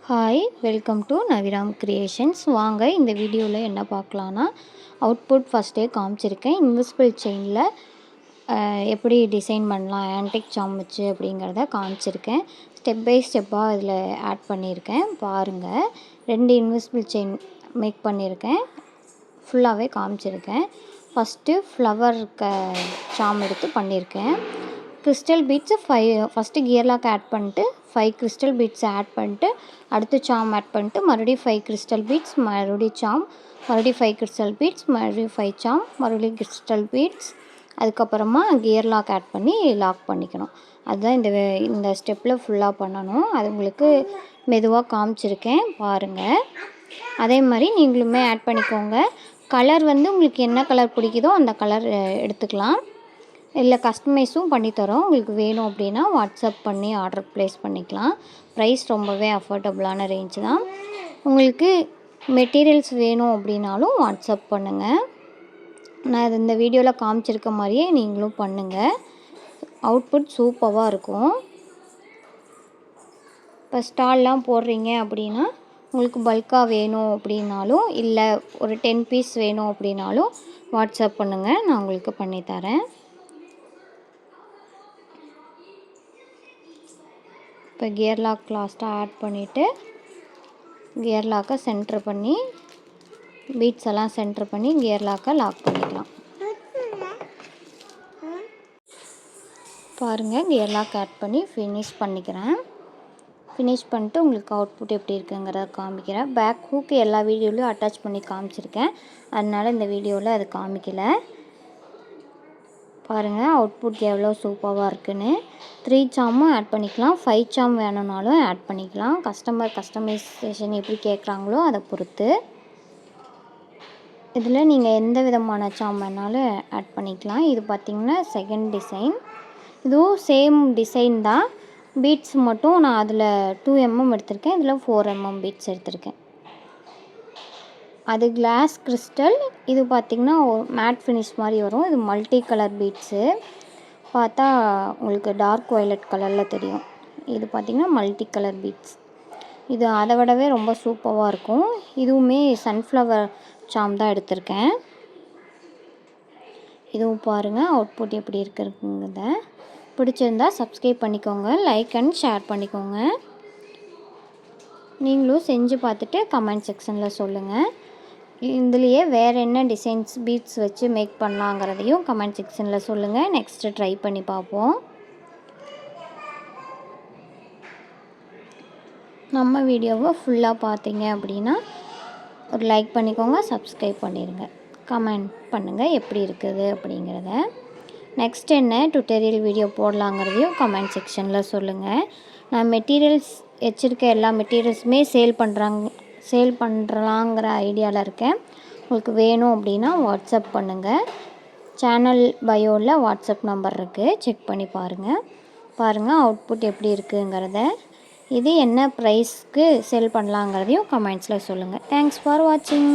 Hi, welcome to Naviram creations. வாங்க இந்த வீடியோவில் என்ன பார்க்கலான்னா, அவுட்புட் ஃபஸ்ட்டே காமிச்சிருக்கேன். இன்விசிபிள் செயினில் எப்படி டிசைன் பண்ணலாம் ஆன்டிக் சாம் வச்சு அப்படிங்கிறத காமிச்சிருக்கேன். ஸ்டெப் பை ஸ்டெப்பாக இதில் ஆட் பண்ணியிருக்கேன். பாருங்கள், 2 இன்விசிபிள் செயின் மேக் பண்ணியிருக்கேன். ஃபுல்லாகவே காமிச்சிருக்கேன். ஃபஸ்ட்டு ஃப்ளவர் சாம் எடுத்து பண்ணியிருக்கேன். Crystal beads first gear log out பண்ணிட்டு 5 கிறிஸ்டல் பீட்ஸ் ஆட் பண்ணிட்டு அடுத்து சாம் ஆட் பண்ணிட்டு மறுபடியும் 5 கிறிஸ்டல் பீட்ஸ், மறுபடியும் சாம், மறுபடியும் 5 கிறிஸ்டல் பீட்ஸ், மறுபடியும் 5 சாம், மறுபடியும் கிறிஸ்டல் பீட்ஸ், அதுக்கப்புறமா கியர் லாக் ஆட் பண்ணி லாக் பண்ணிக்கணும். அதுதான் இந்த ஸ்டெப்பில் ஃபுல்லாக பண்ணணும். அது உங்களுக்கு மெதுவாக காமிச்சிருக்கேன் பாருங்கள். அதே மாதிரி நீங்களுமே ஆட் பண்ணிக்கோங்க. கலர் உங்களுக்கு என்ன கலர் பிடிக்குதோ அந்த கலர் எடுத்துக்கலாம். இல்லை கஸ்டமைஸும் பண்ணித்தரோம். உங்களுக்கு வேணும் அப்படின்னா வாட்ஸ்அப் பண்ணி ஆர்டர் ப்ளேஸ் பண்ணிக்கலாம். ப்ரைஸ் ரொம்பவே அஃபோர்டபுளான ரேஞ்ச் தான். உங்களுக்கு மெட்டீரியல்ஸ் வேணும் அப்படின்னாலும் வாட்ஸ்அப் பண்ணுங்கள். நான் இந்த வீடியோவில் காமிச்சிருக்க மாதிரியே நீங்களும் பண்ணுங்கள். அவுட்புட் சூப்பராக இருக்கும். இப்போ ஸ்டால்லாம் போடுறீங்க அப்படின்னா உங்களுக்கு பல்காக வேணும் அப்படின்னாலும் இல்லை ஒரு 10 பீஸ் வேணும் அப்படின்னாலும் வாட்ஸ்அப் பண்ணுங்கள், நான் உங்களுக்கு பண்ணித்தரேன். இப்போ கியர் லாக் லாஸ்ட்டாக ஆட் பண்ணிவிட்டு கியர் லாக்கை சென்டர் பண்ணி பீட்ஸ் எல்லாம் சென்டர் பண்ணி கியர் லாக்கை லாக் பண்ணிக்கலாம். பாருங்கள், கியர் லாக் ஆட் பண்ணி ஃபினிஷ் பண்ணிக்கிறேன். ஃபினிஷ் பண்ணிட்டு உங்களுக்கு அவுட்புட் எப்படி இருக்குங்கிறத காமிக்கிறேன். பேக் ஹூக்கு எல்லா வீடியோலையும் அட்டாச் பண்ணி காமிச்சிருக்கேன், அதனால் இந்த வீடியோவில் அது காமிக்கலை. பாருங்கள் அவுட்புட் எவ்வளோ சூப்பராக இருக்குன்னு. 3 சாமும் ஆட் பண்ணிக்கலாம், 5 சாம் வேணும்னாலும் ஆட் பண்ணிக்கலாம். கஸ்டமைசேஷன் எப்படி கேட்குறாங்களோ அதை பொறுத்து. இதில் நீங்கள் எந்த விதமான சாம் வேணாலும் ஆட் பண்ணிக்கலாம். இது பார்த்திங்கன்னா செகண்ட் டிசைன். இதுவும் சேம் டிசைன் தான். பீட்ஸ் மட்டும் நான் அதில் 2 mm எடுத்திருக்கேன், இதில் 4 mm பீட்ஸ் எடுத்திருக்கேன். அது கிளாஸ் கிறிஸ்டல். இது பார்த்திங்கன்னா மேட் ஃபினிஷ் மாதிரி வரும். இது மல்டி கலர் பீட்ஸு. பார்த்தா உங்களுக்கு டார்க் வயலட் கலரில் தெரியும். இது பார்த்திங்கன்னா மல்டி கலர் பீட்ஸ். இது அதை விடவே ரொம்ப சூப்பராக இருக்கும். இதுவுமே சன்ஃப்ளவர் சாம் தான் எடுத்திருக்கேன். இதுவும் பாருங்கள் அவுட்புட் எப்படி இருக்குங்கிறத. பிடிச்சிருந்தா சப்ஸ்கிரைப் பண்ணிக்கோங்க, லைக் அண்ட் ஷேர் பண்ணிக்கோங்க. நீங்களும் செஞ்சு பார்த்துட்டு கமெண்ட் செக்ஷனில் சொல்லுங்கள். இதுலேயே வேறு என்ன டிசைன்ஸ் பீட்ஸ் வச்சு மேக் பண்ணலாங்கிறதையும் கமெண்ட் செக்ஷனில் சொல்லுங்கள். நெக்ஸ்ட்டு ட்ரை பண்ணி பார்ப்போம். நம்ம வீடியோவை ஃபுல்லாக பார்த்தீங்க அப்படின்னா ஒரு லைக் பண்ணிக்கோங்க, சப்ஸ்கிரைப் பண்ணிடுங்க, கமெண்ட் பண்ணுங்கள் எப்படி இருக்குது அப்படிங்கிறத. நெக்ஸ்ட் என்ன டுட்டோரியல் வீடியோ போடலாங்கிறதையும் கமெண்ட் செக்ஷனில் சொல்லுங்கள். நான் மெட்டீரியல்ஸ் வச்சுருக்க எல்லா மெட்டீரியல்ஸுமே சேல் பண்ணுறலாங்கிற ஐடியாவில் இருக்கேன். உங்களுக்கு வேணும் அப்படின்னா வாட்ஸ்அப் பண்ணுங்கள். சேனல் பயோவில் வாட்ஸ்அப் நம்பர் இருக்குது, செக் பண்ணி பாருங்கள் அவுட்புட் எப்படி இருக்குங்கிறத. இது என்ன ப்ரைஸ்க்கு சேல் பண்ணலாங்கிறதையும் கமெண்ட்ஸில் சொல்லுங்கள். தேங்க்ஸ் ஃபார் வாட்சிங்.